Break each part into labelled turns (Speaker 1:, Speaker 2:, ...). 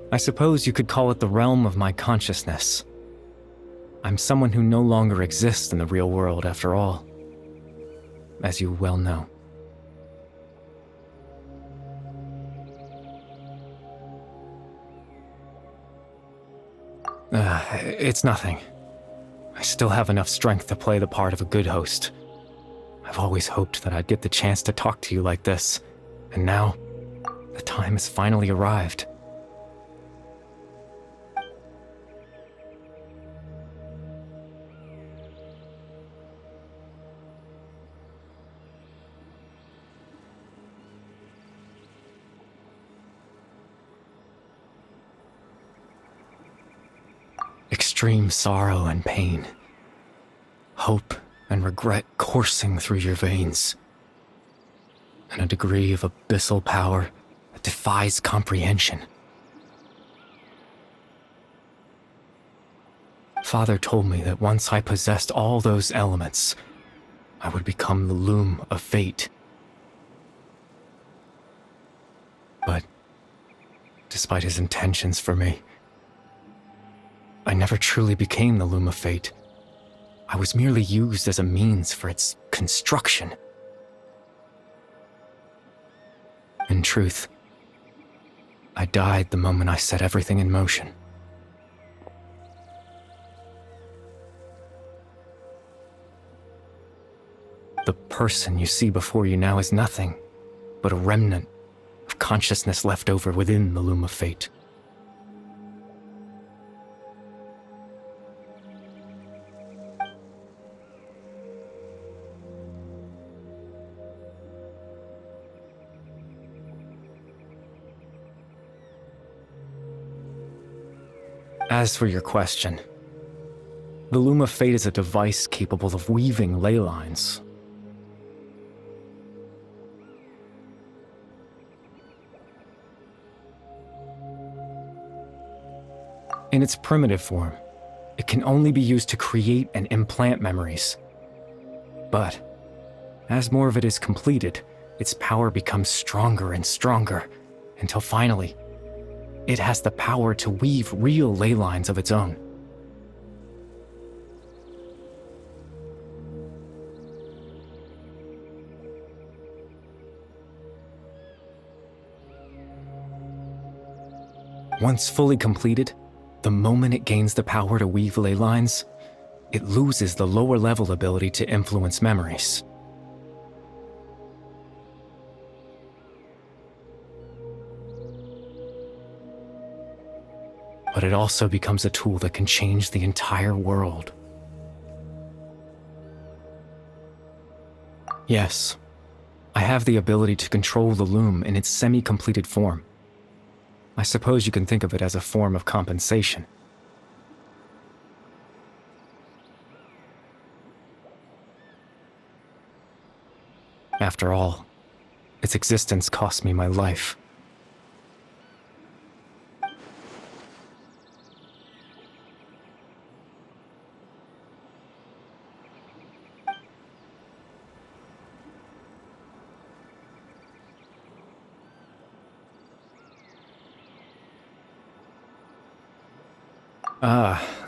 Speaker 1: I suppose you could call it the realm of my consciousness. I'm someone who no longer exists in the real world after all, as you well know. It's nothing. I still have enough strength to play the part of a good host. I've always hoped that I'd get the chance to talk to you like this, and now, the time has finally arrived. Extreme sorrow and pain, hope and regret coursing through your veins, and a degree of abyssal power that defies comprehension. Father told me that once I possessed all those elements, I would become the loom of fate. But, despite his intentions for me, I never truly became the loom of fate. I was merely used as a means for its construction. In truth, I died the moment I set everything in motion. The person you see before you now is nothing but a remnant of consciousness left over within the loom of fate. As for your question, the Loom of Fate is a device capable of weaving ley lines. In its primitive form, it can only be used to create and implant memories. But, as more of it is completed, its power becomes stronger and stronger, until finally, it has the power to weave real ley lines of its own. Once fully completed, the moment it gains the power to weave ley lines, it loses the lower level ability to influence memories. But it also becomes a tool that can change the entire world. Yes, I have the ability to control the loom in its semi-completed form. I suppose you can think of it as a form of compensation. After all, its existence cost me my life.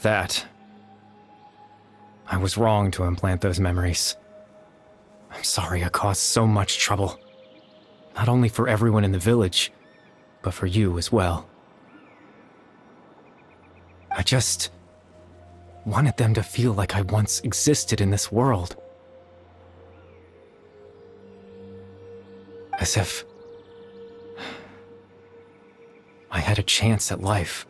Speaker 1: That. I was wrong to implant those memories. I'm sorry I caused so much trouble. Not only for everyone in the village, but for you as well. I just wanted them to feel like I once existed in this world. As if I had a chance at life.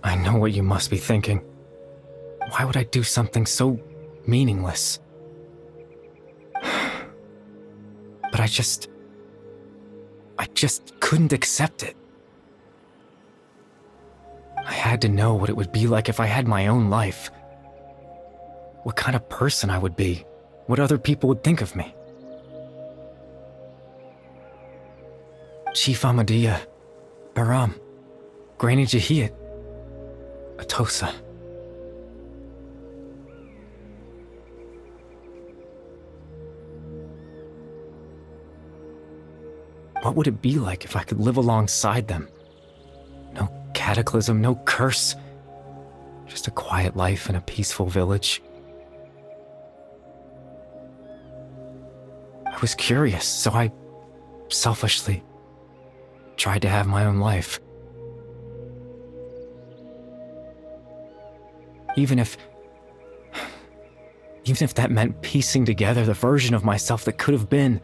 Speaker 1: I know what you must be thinking. Why would I do something so meaningless? But I just couldn't accept it. I had to know what it would be like if I had my own life. What kind of person I would be. What other people would think of me. Chief Ahmadiyya, Baram, Granny Jahiyat. Atosa. What would it be like if I could live alongside them? No cataclysm, no curse. Just a quiet life in a peaceful village. I was curious, so I selfishly tried to have my own life. Even if that meant piecing together the version of myself that could have been,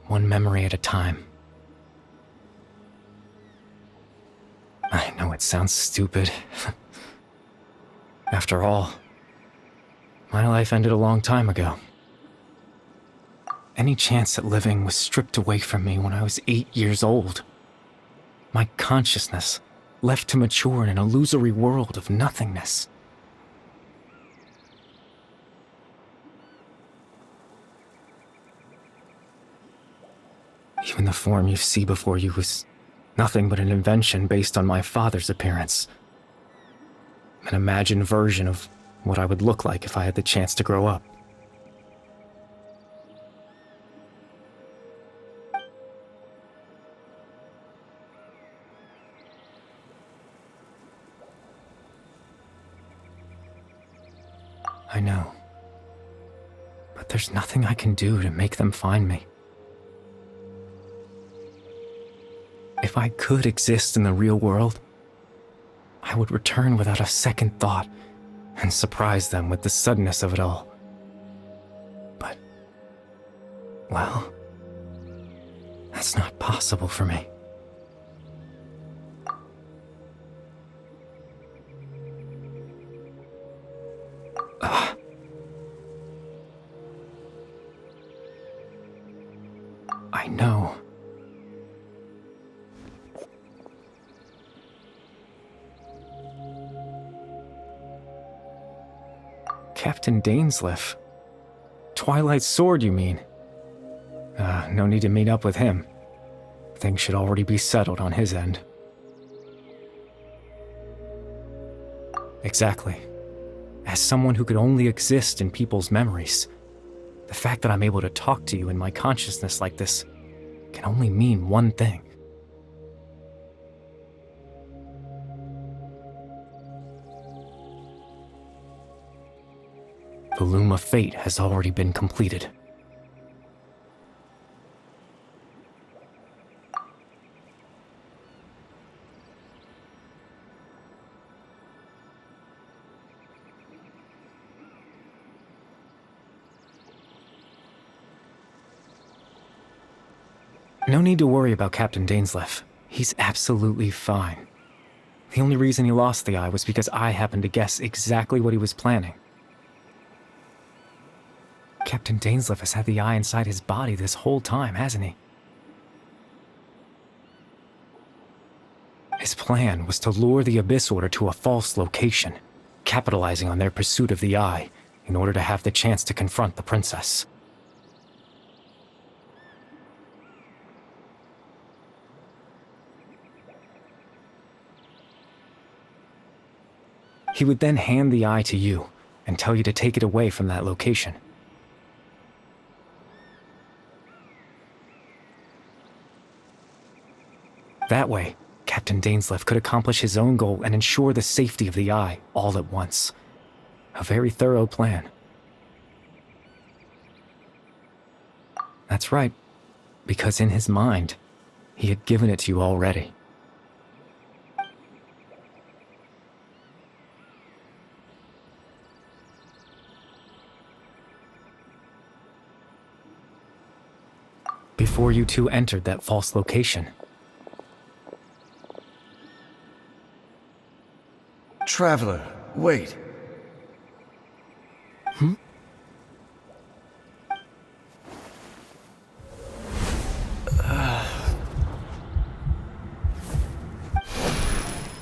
Speaker 1: one memory at a time. I know it sounds stupid. After all, my life ended a long time ago. Any chance at living was stripped away from me when I was 8 years old. My consciousness left to mature in an illusory world of nothingness. Even the form you see before you was nothing but an invention based on my father's appearance. An imagined version of what I would look like if I had the chance to grow up. I know. But there's nothing I can do to make them find me. If I could exist in the real world, I would return without a second thought and surprise them with the suddenness of it all. But, well, that's not possible for me. I know. Captain Dainsleif. Twilight Sword, you mean? No need to meet up with him. Things should already be settled on his end. Exactly. As someone who could only exist in people's memories, the fact that I'm able to talk to you in my consciousness like this can only mean one thing. The loom of fate has already been completed. No need to worry about Captain Dainsleif. He's absolutely fine. The only reason he lost the eye was because I happened to guess exactly what he was planning. Captain Dainsleif has had the eye inside his body this whole time, hasn't he? His plan was to lure the Abyss Order to a false location, capitalizing on their pursuit of the eye in order to have the chance to confront the princess. He would then hand the eye to you and tell you to take it away from that location. That way, Captain Dainsleif could accomplish his own goal and ensure the safety of the eye all at once. A very thorough plan. That's right, because in his mind, he had given it to you already. Before you two entered that false location.
Speaker 2: Traveler, wait.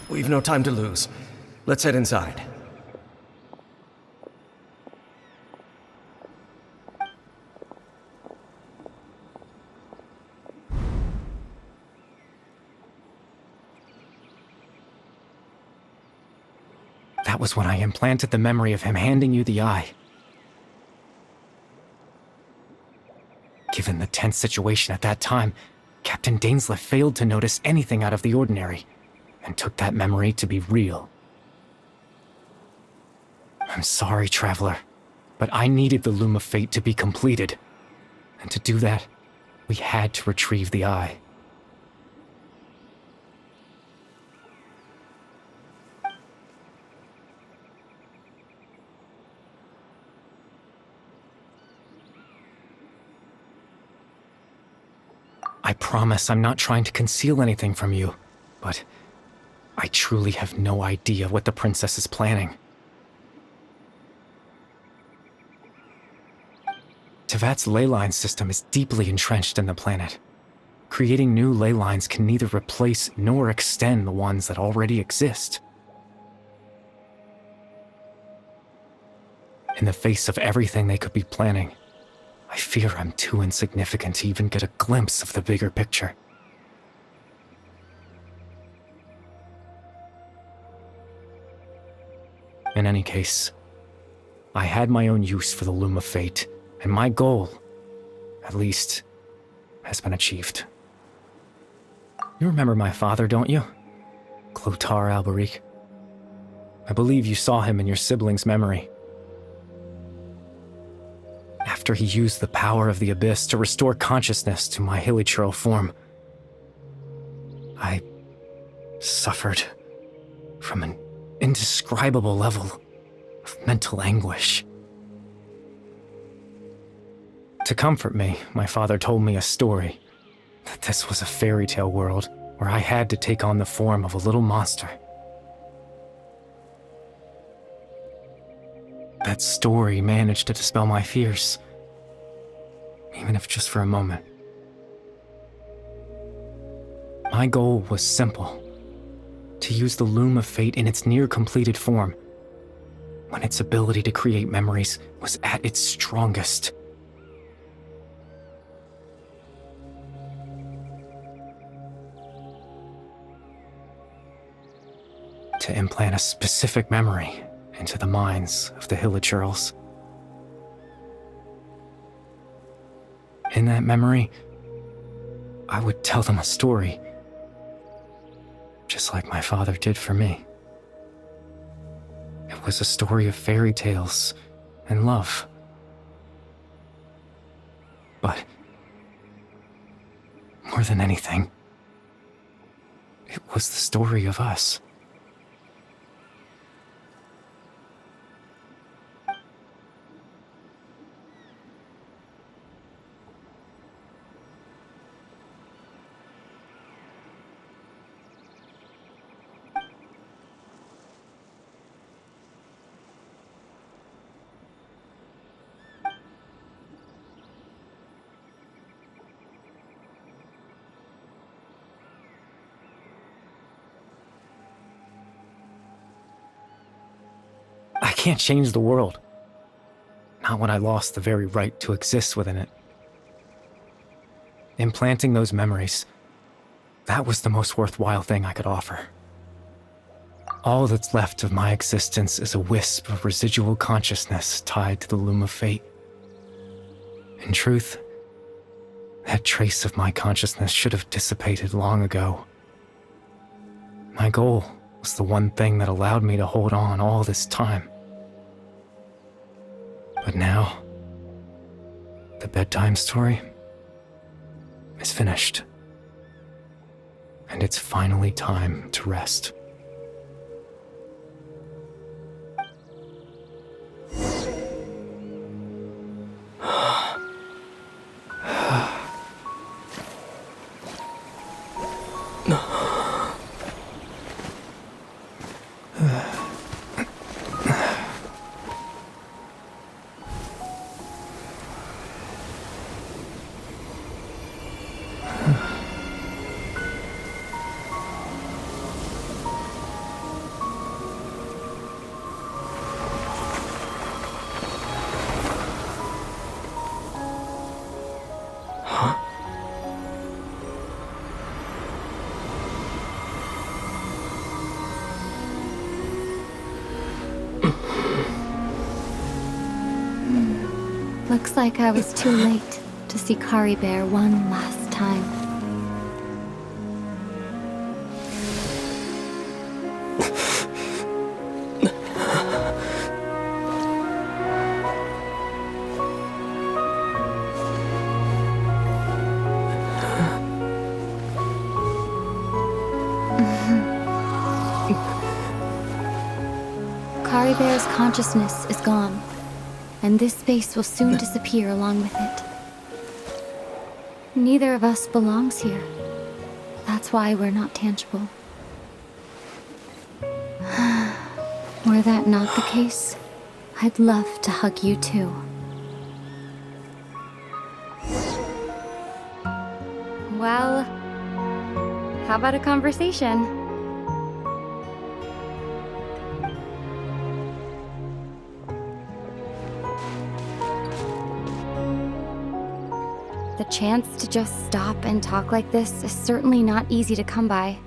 Speaker 2: We've no time to lose. Let's head inside.
Speaker 1: That was when I implanted the memory of him handing you the eye. Given the tense situation at that time, Captain Dainsleif failed to notice anything out of the ordinary, and took that memory to be real. I'm sorry, Traveler, but I needed the Loom of Fate to be completed. And to do that, we had to retrieve the eye. I promise I'm not trying to conceal anything from you, but I truly have no idea what the princess is planning. Tevat's ley line system is deeply entrenched in the planet. Creating new ley lines can neither replace nor extend the ones that already exist. In the face of everything they could be planning, I fear I'm too insignificant to even get a glimpse of the bigger picture. In any case, I had my own use for the Loom of Fate, and my goal, at least, has been achieved. You remember my father, don't you? Clothar Alberic. I believe you saw him in your sibling's memory. After he used the power of the Abyss to restore consciousness to my hilichurl form, I suffered from an indescribable level of mental anguish. To comfort me, my father told me a story, that this was a fairy tale world where I had to take on the form of a little monster. That story managed to dispel my fears, even if just for a moment. My goal was simple: to use the Loom of Fate in its near-completed form, when its ability to create memories was at its strongest. To implant a specific memory into the minds of the hilichurls. In that memory, I would tell them a story, just like my father did for me. It was a story of fairy tales and love. But more than anything, it was the story of us. I can't change the world. Not when I lost the very right to exist within it. Implanting those memories, that was the most worthwhile thing I could offer. All that's left of my existence is a wisp of residual consciousness tied to the Loom of Fate. In truth, that trace of my consciousness should have dissipated long ago. My goal was the one thing that allowed me to hold on all this time. But now, the bedtime story is finished. And it's finally time to rest.
Speaker 3: Looks like I was too late to see Caribert one last time. Caribert's consciousness is gone, and this space will soon disappear along with it. Neither of us belongs here. That's why we're not tangible. Were that not the case, I'd love to hug you too. Well, how about a conversation? The chance to just stop and talk like this is certainly not easy to come by.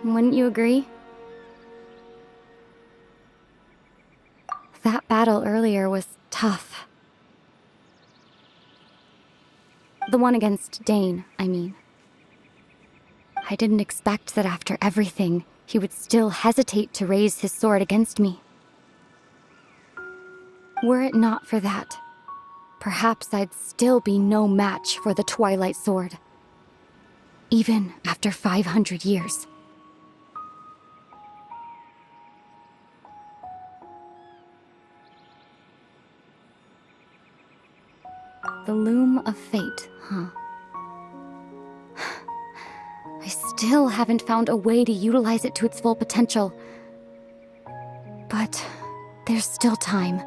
Speaker 3: Wouldn't you agree? That battle earlier was tough. The one against Dain, I mean. I didn't expect that after everything, he would still hesitate to raise his sword against me. Were it not for that, perhaps I'd still be no match for the Twilight Sword. Even after 500 years. The Loom of Fate, huh? I still haven't found a way to utilize it to its full potential. But there's still time.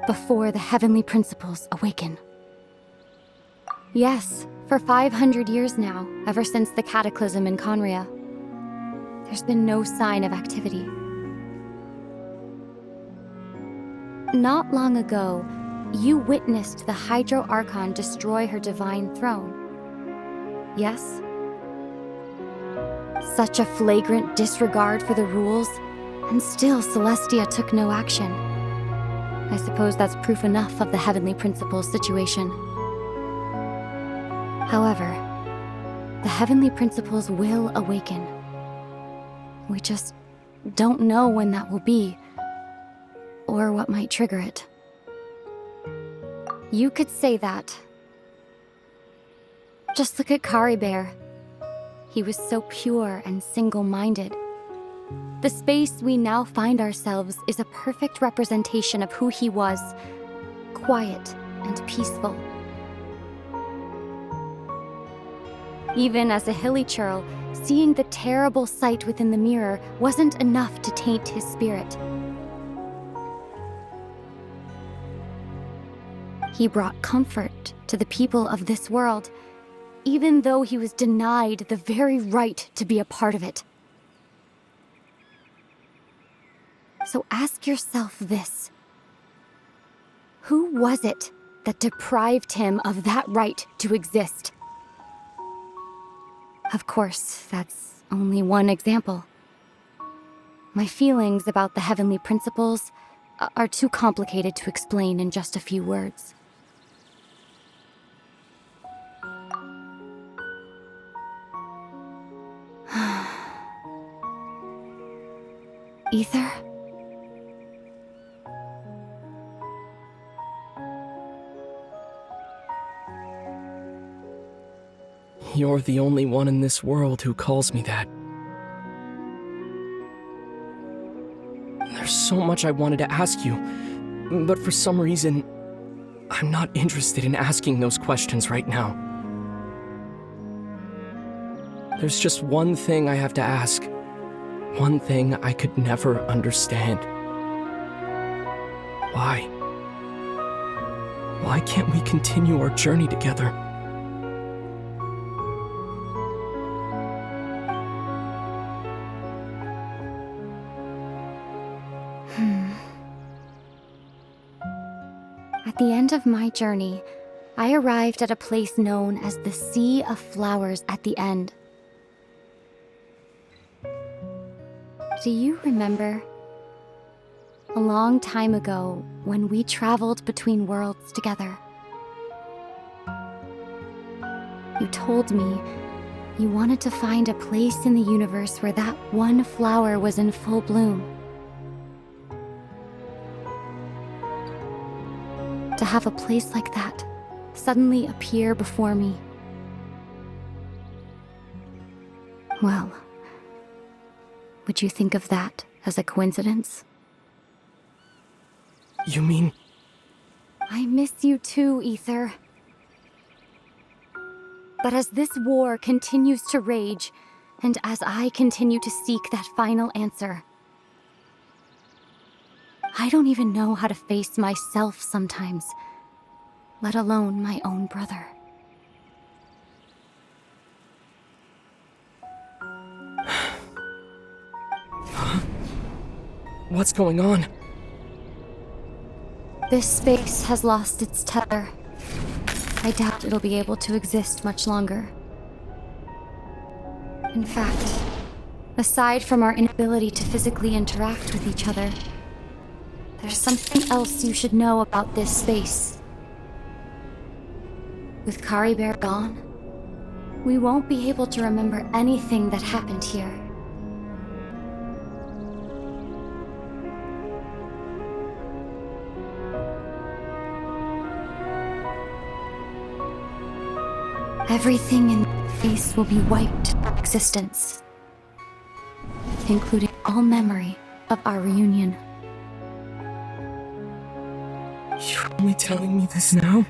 Speaker 3: Before the heavenly principles awaken. Yes, for 500 years now, ever since the cataclysm in Conria, there's been no sign of activity. Not long ago, you witnessed the Hydro Archon destroy her divine throne. Yes? Such a flagrant disregard for the rules, and still Celestia took no action. I suppose that's proof enough of the Heavenly Principles situation. However, the Heavenly Principles will awaken. We just don't know when that will be, or what might trigger it. You could say that. Just look at Caribert. He was so pure and single-minded. The space we now find ourselves is a perfect representation of who he was, quiet and peaceful. Even as a Hilichurl, seeing the terrible sight within the mirror wasn't enough to taint his spirit. He brought comfort to the people of this world, even though he was denied the very right to be a part of it. So ask yourself this. Who was it that deprived him of that right to exist? Of course, that's only one example. My feelings about the Heavenly Principles are too complicated to explain in just a few words. Ether?
Speaker 4: You're the only one in this world who calls me that. There's so much I wanted to ask you, but for some reason, I'm not interested in asking those questions right now. There's just one thing I have to ask. One thing I could never understand. Why? Why can't we continue our journey together?
Speaker 3: At the end of my journey, I arrived at a place known as the Sea of Flowers at the End. Do you remember? A long time ago, when we traveled between worlds together. You told me you wanted to find a place in the universe where that one flower was in full bloom. To have a place like that suddenly appear before me. Well, would you think of that as a coincidence?
Speaker 4: You mean...
Speaker 3: I miss you too, Ether. But as this war continues to rage, and as I continue to seek that final answer, I don't even know how to face myself sometimes, let alone my own brother.
Speaker 4: What's going on?
Speaker 3: This space has lost its tether. I doubt it'll be able to exist much longer. In fact, aside from our inability to physically interact with each other, there's something else you should know about this space. With Caribert gone, we won't be able to remember anything that happened here. Everything in space will be wiped from existence, including all memory of our reunion.
Speaker 4: You're only telling me this now?